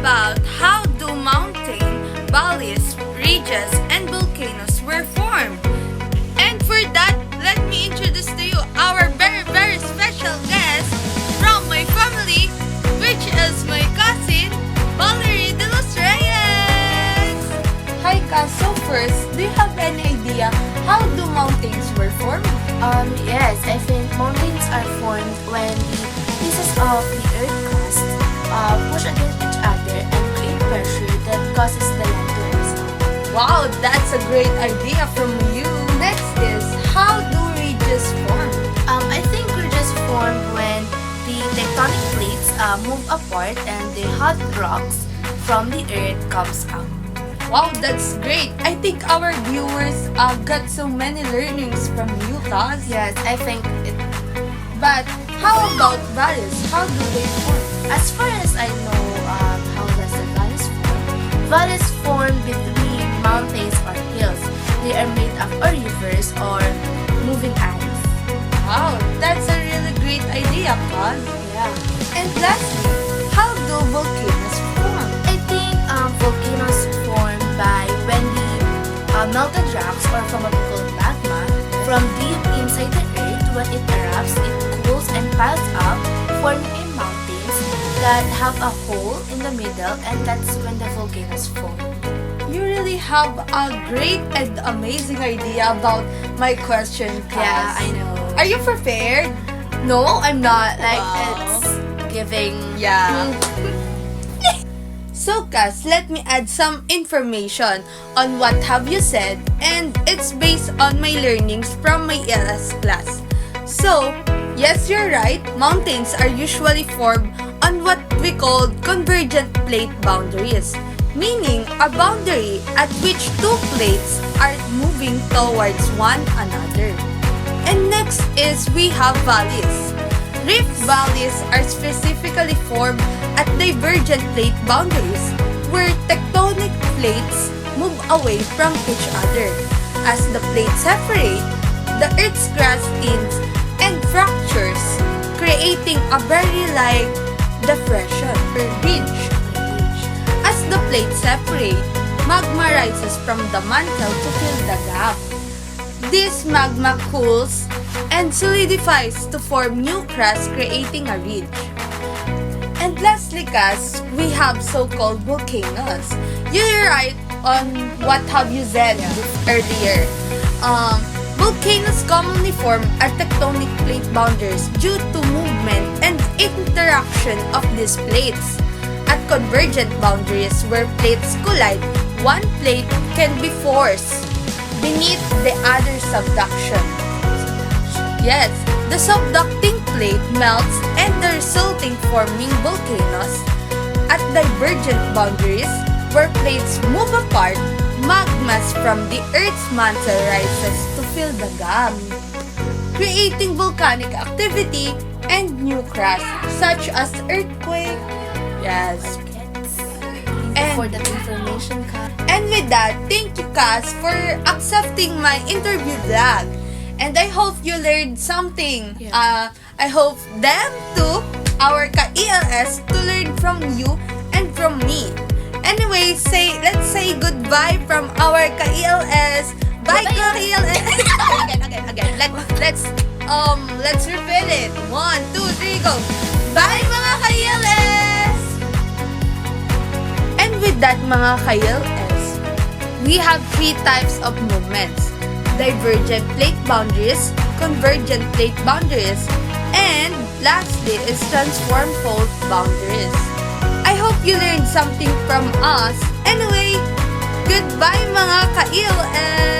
about how do mountain, valleys, ridges, and volcanoes were formed. And for that, let me introduce to you our very special guest from my family, which is my cousin, Valerie Delos Reyes. Hi, Ka. So first, do you have any idea how do mountains were formed? Yes, I think mountains are formed when the pieces of the earth crust push against each other and create pressure that causes the land to rise up. Wow, that's a great idea from you. Next is, how do ridges form? I think ridges form when the tectonic plates move apart and the hot rocks from the earth comes out. Wow, that's great. I think our viewers got so many learnings from you, Kaz. Yes, I think it. But how about valleys? How do they form? As far as I know, how does the valleys form? Valleys form between mountains or hills. They are made of rivers or moving alleys. Wow, that's a really great idea, Kaz. Yeah. And lastly, how do volcanoes form? I think volcanoes form by when the melted rocks or from what we call magma from deep inside the earth, when it erupts, it cools and piles up, forming mountains that have a hole in the middle, and that's when the volcanoes form. You really have a great and amazing idea about my question, Kaz. Yeah, I know. Are you prepared? No, I'm not. Like, Wow. it's giving. Yeah. So, Kaz, let me add some information on what have you said, and it's based on my learnings from my ELS class. So, yes, you're right. Mountains are usually formed on what we call convergent plate boundaries, meaning a boundary at which two plates are moving towards one another. And next is we have valleys. Rift valleys are specifically formed at divergent plate boundaries where tectonic plates move away from each other. As the plates separate, the Earth's crust thins and fractures, creating a very light depression or ridge. As the plates separate, magma rises from the mantle to fill the gap. This magma cools and solidifies to form new crust, creating a ridge. And lastly, Kaz, we have so-called volcanoes. You're right on what have you said earlier. Volcanoes commonly form at tectonic plate boundaries due to movement and interaction of these plates. At convergent boundaries where plates collide, one plate can be forced beneath the other subduction. Yes, the subducting plate melts and the resulting forming volcanoes. At divergent boundaries, where plates move apart, magmas from the Earth's mantle rises to fill the gap, creating volcanic activity and new crust, such as earthquake. Yes. And for that information, Ka. And with that, thank you, Kaz, for accepting my interview vlog. And I hope you learned something. Yeah. I hope them too, our ka-ELS, to learn from you and from me. Anyway, let's say goodbye from our ka-ELS. Bye, ka-ELS. again. Let's repeat it. 1, 2, 3, go. Bye, mga ka-ELS. And with that, mga ka-ELS, we have 3 types of movements: divergent plate boundaries, convergent plate boundaries, and lastly is transform fault boundaries. I hope you learned something from us. Anyway, goodbye mga ka-ELS!